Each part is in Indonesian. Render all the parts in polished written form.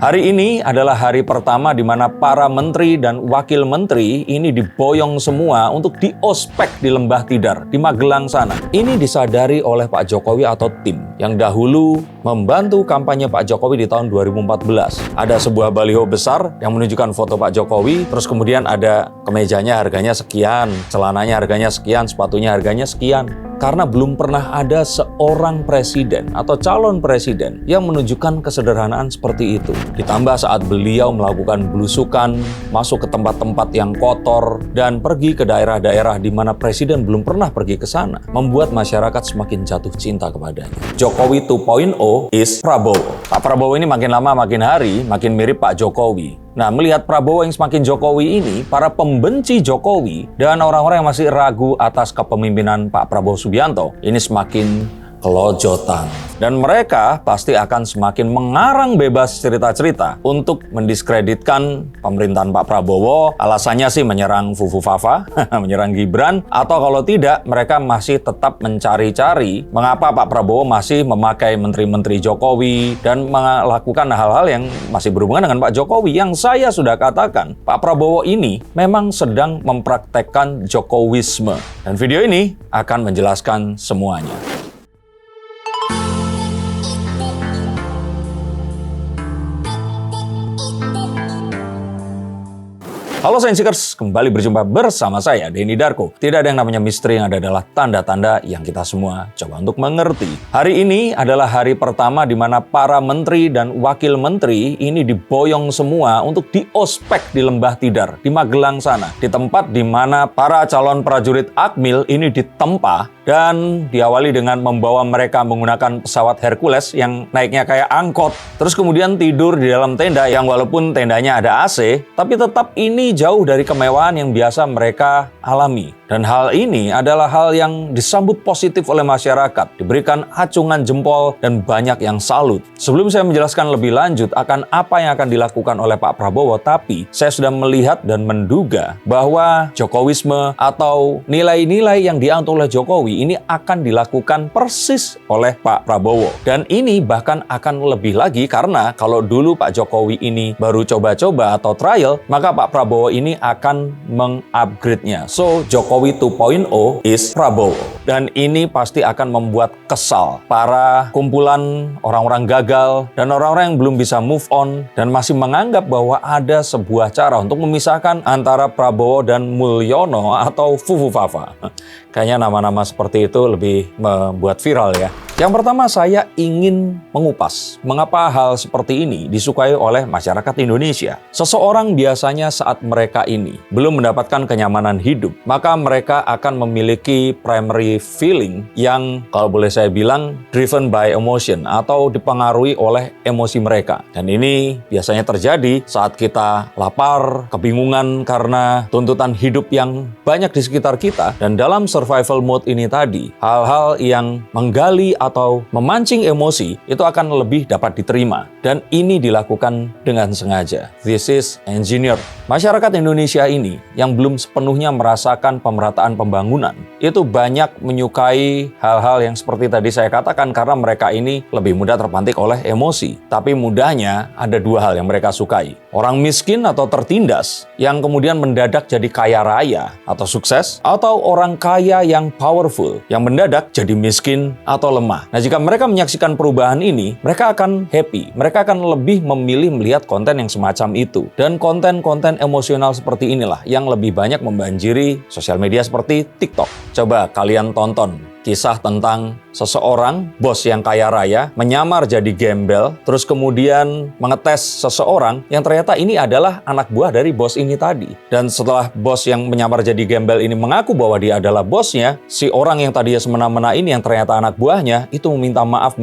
Hari ini adalah hari pertama di mana para menteri dan wakil menteri ini diboyong semua untuk diospek di Lembah Tidar, di Magelang sana. Ini disadari oleh Pak Jokowi atau tim yang dahulu membantu kampanye Pak Jokowi di tahun 2014. Ada sebuah baliho besar yang menunjukkan foto Pak Jokowi, terus kemudian ada kemejanya harganya sekian, celananya harganya sekian, sepatunya harganya sekian. Karena belum pernah ada seorang presiden atau calon presiden yang menunjukkan kesederhanaan seperti itu. Ditambah saat beliau melakukan belusukan, masuk ke tempat-tempat yang kotor, dan pergi ke daerah-daerah di mana presiden belum pernah pergi ke sana, membuat masyarakat semakin jatuh cinta kepadanya. Jokowi 2.0 is Prabowo. Pak Prabowo ini makin lama makin hari makin mirip Pak Jokowi. Nah, melihat Prabowo yang semakin Jokowi ini, para pembenci Jokowi dan orang-orang yang masih ragu atas kepemimpinan Pak Prabowo Subianto ini semakin kelojotan. Dan mereka pasti akan semakin mengarang bebas cerita-cerita untuk mendiskreditkan pemerintahan Pak Prabowo. Alasannya sih menyerang Fufu Fafa, menyerang Gibran, atau kalau tidak mereka masih tetap mencari-cari mengapa Pak Prabowo masih memakai menteri-menteri Jokowi dan melakukan hal-hal yang masih berhubungan dengan Pak Jokowi. Yang saya sudah katakan, Pak Prabowo ini memang sedang mempraktekkan Jokowisme. Dan video ini akan menjelaskan semuanya. Halo Sainsikers, kembali berjumpa bersama saya, Denny Darko. Tidak ada yang namanya misteri, yang ada adalah tanda-tanda yang kita semua coba untuk mengerti. Hari ini adalah hari pertama di mana para menteri dan wakil menteri ini diboyong semua untuk diospek di Lembah Tidar, di Magelang sana. Di tempat di mana para calon prajurit Akmil ini ditempa dan diawali dengan membawa mereka menggunakan pesawat Hercules yang naiknya kayak angkot. Terus kemudian tidur di dalam tenda yang walaupun tendanya ada AC, tapi tetap ini jauh dari kemewahan yang biasa mereka alami. Dan hal ini adalah hal yang disambut positif oleh masyarakat, diberikan acungan jempol dan banyak yang salut. Sebelum saya menjelaskan lebih lanjut akan apa yang akan dilakukan oleh Pak Prabowo, tapi saya sudah melihat dan menduga bahwa Jokowisme atau nilai-nilai yang dianut oleh Jokowi ini akan dilakukan persis oleh Pak Prabowo. Dan ini bahkan akan lebih lagi karena kalau dulu Pak Jokowi ini baru coba-coba atau trial, maka Pak Prabowo ini akan mengupgrade-nya. So, Jokowi 2.0 is Prabowo. Dan ini pasti akan membuat kesal para kumpulan orang-orang gagal dan orang-orang yang belum bisa move on dan masih menganggap bahwa ada sebuah cara untuk memisahkan antara Prabowo dan Mulyono atau Fufu Fafa. Kayaknya nama-nama seperti itu lebih membuat viral ya. Yang pertama, saya ingin mengupas mengapa hal seperti ini disukai oleh masyarakat Indonesia. Seseorang biasanya saat mereka ini belum mendapatkan kenyamanan hidup, maka mereka akan memiliki primary feeling yang kalau boleh saya bilang driven by emotion atau dipengaruhi oleh emosi mereka. Dan ini biasanya terjadi saat kita lapar, kebingungan karena tuntutan hidup yang banyak di sekitar kita. Dan dalam survival mode ini tadi, hal-hal yang menggali atau memancing emosi itu akan lebih dapat diterima. Dan ini dilakukan dengan sengaja. This is engineer. Masyarakat Indonesia ini yang belum sepenuhnya merasakan pemerataan pembangunan, itu banyak menyukai hal-hal yang seperti tadi saya katakan karena mereka ini lebih mudah terpantik oleh emosi. Tapi mudahnya ada dua hal yang mereka sukai. Orang miskin atau tertindas yang kemudian mendadak jadi kaya raya atau sukses, atau orang kaya yang powerful yang mendadak jadi miskin atau lemah. Nah, jika mereka menyaksikan perubahan ini, mereka akan happy. Mereka akan lebih memilih melihat konten yang semacam itu. Dan konten-konten emosional seperti inilah yang lebih banyak membanjiri sosial media seperti TikTok. Coba kalian tonton kisah tentang seseorang, bos yang kaya raya, menyamar jadi gembel, terus kemudian mengetes seseorang yang ternyata ini adalah anak buah dari bos ini tadi. Dan setelah bos yang menyamar jadi gembel ini mengaku bahwa dia adalah bosnya, si orang yang tadinya semena-mena ini yang ternyata anak buahnya, itu minta maaf.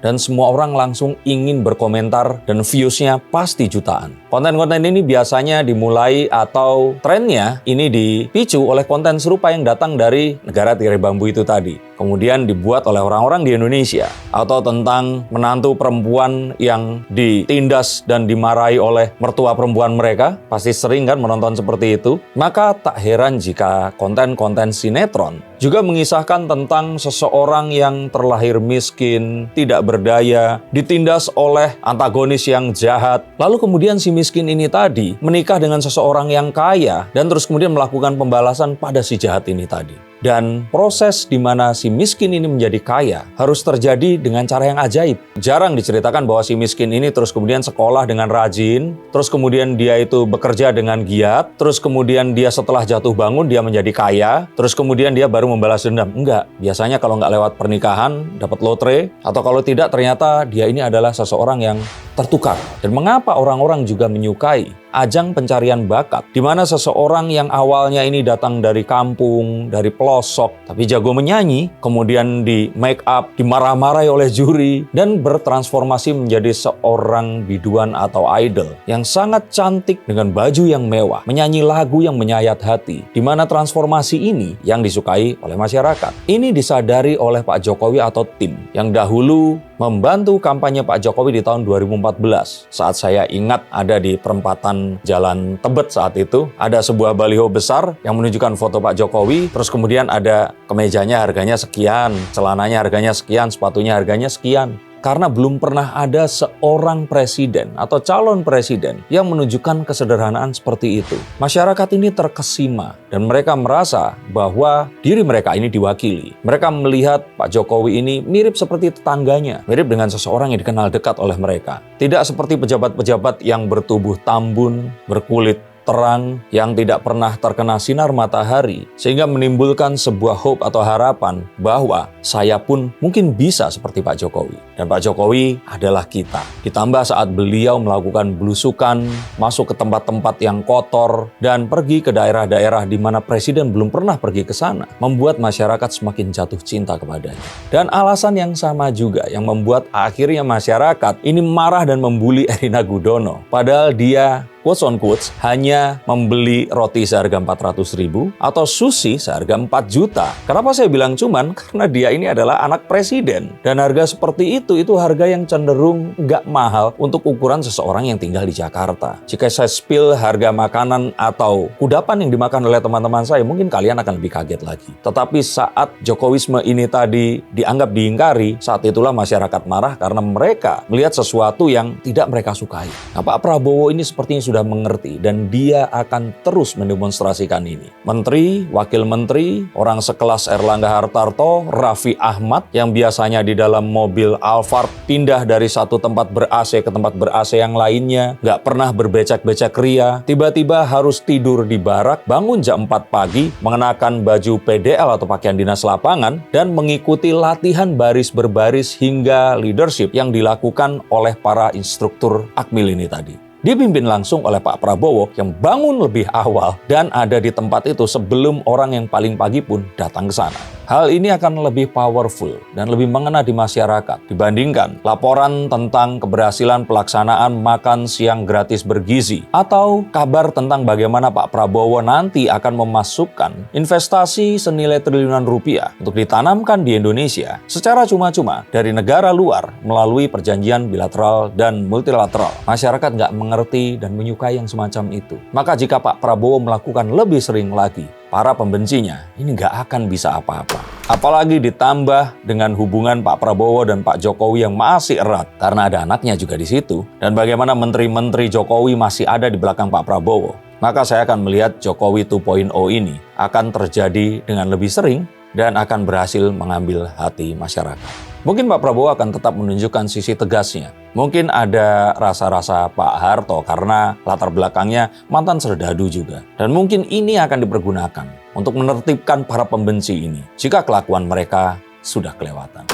Dan semua orang langsung ingin berkomentar dan views-nya pasti jutaan. Konten-konten ini biasanya dimulai atau trennya ini dipicu oleh konten serupa yang datang dari negara tirai bambu itu tadi. Kemudian dibuat oleh orang-orang di Indonesia. Atau tentang menantu perempuan yang ditindas dan dimarahi oleh mertua perempuan mereka. Pasti sering kan menonton seperti itu. Maka tak heran jika konten-konten sinetron juga mengisahkan tentang seseorang yang terlahir miskin, tidak berdaya, ditindas oleh antagonis yang jahat. Lalu kemudian si miskin ini tadi menikah dengan seseorang yang kaya dan terus kemudian melakukan pembalasan pada si jahat ini tadi. Dan proses di mana si miskin ini menjadi kaya harus terjadi dengan cara yang ajaib. Jarang diceritakan bahwa si miskin ini terus kemudian sekolah dengan rajin, terus kemudian dia itu bekerja dengan giat, terus kemudian dia setelah jatuh bangun dia menjadi kaya, terus kemudian dia baru membalas dendam. Enggak, biasanya kalau nggak lewat pernikahan, dapat lotre, atau kalau tidak ternyata dia ini adalah seseorang yang tertukar. Dan mengapa orang-orang juga menyukai ajang pencarian bakat, di mana seseorang yang awalnya ini datang dari kampung, dari pelosok, tapi jago menyanyi, kemudian di make up, dimarah-marahi oleh juri, dan bertransformasi menjadi seorang biduan atau idol yang sangat cantik dengan baju yang mewah, menyanyi lagu yang menyayat hati, di mana transformasi ini yang disukai oleh masyarakat. Ini disadari oleh Pak Jokowi atau tim yang dahulu membantu kampanye Pak Jokowi di tahun 2014. Saat saya ingat ada di perempatan Jalan Tebet saat itu, ada sebuah baliho besar yang menunjukkan foto Pak Jokowi, terus kemudian ada kemejanya harganya sekian, celananya harganya sekian, sepatunya harganya sekian. Karena belum pernah ada seorang presiden atau calon presiden yang menunjukkan kesederhanaan seperti itu. Masyarakat ini terkesima dan mereka merasa bahwa diri mereka ini diwakili. Mereka melihat Pak Jokowi ini mirip seperti tetangganya, mirip dengan seseorang yang dikenal dekat oleh mereka. Tidak seperti pejabat-pejabat yang bertubuh tambun, berkulit terang, yang tidak pernah terkena sinar matahari, sehingga menimbulkan sebuah hope atau harapan bahwa saya pun mungkin bisa seperti Pak Jokowi. Dan Pak Jokowi adalah kita. Ditambah saat beliau melakukan belusukan, masuk ke tempat-tempat yang kotor, dan pergi ke daerah-daerah di mana presiden belum pernah pergi ke sana, membuat masyarakat semakin jatuh cinta kepadanya. Dan alasan yang sama juga yang membuat akhirnya masyarakat ini marah dan membuli Erina Gudono. Padahal dia quotes on quotes, hanya membeli roti seharga 400.000 atau sushi seharga 4 juta. Kenapa saya bilang cuman? Karena dia ini adalah anak presiden. Dan harga seperti itu harga yang cenderung nggak mahal untuk ukuran seseorang yang tinggal di Jakarta. Jika saya spill harga makanan atau kudapan yang dimakan oleh teman-teman saya, mungkin kalian akan lebih kaget lagi. Tetapi saat Jokowisme ini tadi dianggap diingkari, saat itulah masyarakat marah karena mereka melihat sesuatu yang tidak mereka sukai. Nah, Pak Prabowo ini sepertinya sudah mengerti dan dia akan terus mendemonstrasikan ini. Menteri, wakil menteri, orang sekelas Erlangga Hartarto, Raffi Ahmad yang biasanya di dalam mobil Alphard pindah dari satu tempat ber-AC ke tempat ber-AC yang lainnya, nggak pernah berbecak-becak ria, tiba-tiba harus tidur di barak, bangun jam 4 pagi, mengenakan baju PDL atau pakaian dinas lapangan, dan mengikuti latihan baris berbaris hingga leadership yang dilakukan oleh para instruktur Akmil ini tadi. Dipimpin langsung oleh Pak Prabowo yang bangun lebih awal dan ada di tempat itu sebelum orang yang paling pagi pun datang ke sana. Hal ini akan lebih powerful dan lebih mengena di masyarakat dibandingkan laporan tentang keberhasilan pelaksanaan makan siang gratis bergizi atau kabar tentang bagaimana Pak Prabowo nanti akan memasukkan investasi senilai triliunan rupiah untuk ditanamkan di Indonesia secara cuma-cuma dari negara luar melalui perjanjian bilateral dan multilateral. Masyarakat nggak mengerti dan menyukai yang semacam itu. Maka jika Pak Prabowo melakukan lebih sering lagi, para pembencinya ini nggak akan bisa apa-apa. Apalagi ditambah dengan hubungan Pak Prabowo dan Pak Jokowi yang masih erat karena ada anaknya juga di situ. Dan bagaimana menteri-menteri Jokowi masih ada di belakang Pak Prabowo. Maka saya akan melihat Jokowi 2.0 ini akan terjadi dengan lebih sering dan akan berhasil mengambil hati masyarakat. Mungkin Pak Prabowo akan tetap menunjukkan sisi tegasnya. Mungkin ada rasa-rasa Pak Harto karena latar belakangnya mantan serdadu juga. Dan mungkin ini akan dipergunakan untuk menertibkan para pembenci ini jika kelakuan mereka sudah kelewatan.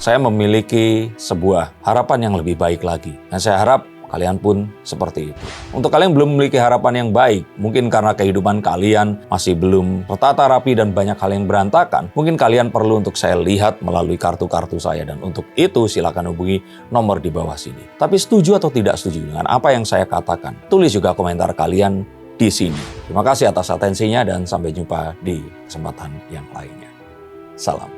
Saya memiliki sebuah harapan yang lebih baik lagi. Dan saya harap kalian pun seperti itu. Untuk kalian belum memiliki harapan yang baik, mungkin karena kehidupan kalian masih belum tertata rapi dan banyak hal yang berantakan, mungkin kalian perlu untuk saya lihat melalui kartu-kartu saya, dan untuk itu silakan hubungi nomor di bawah sini. Tapi setuju atau tidak setuju dengan apa yang saya katakan? Tulis juga komentar kalian di sini. Terima kasih atas atensinya dan sampai jumpa di kesempatan yang lainnya. Salam.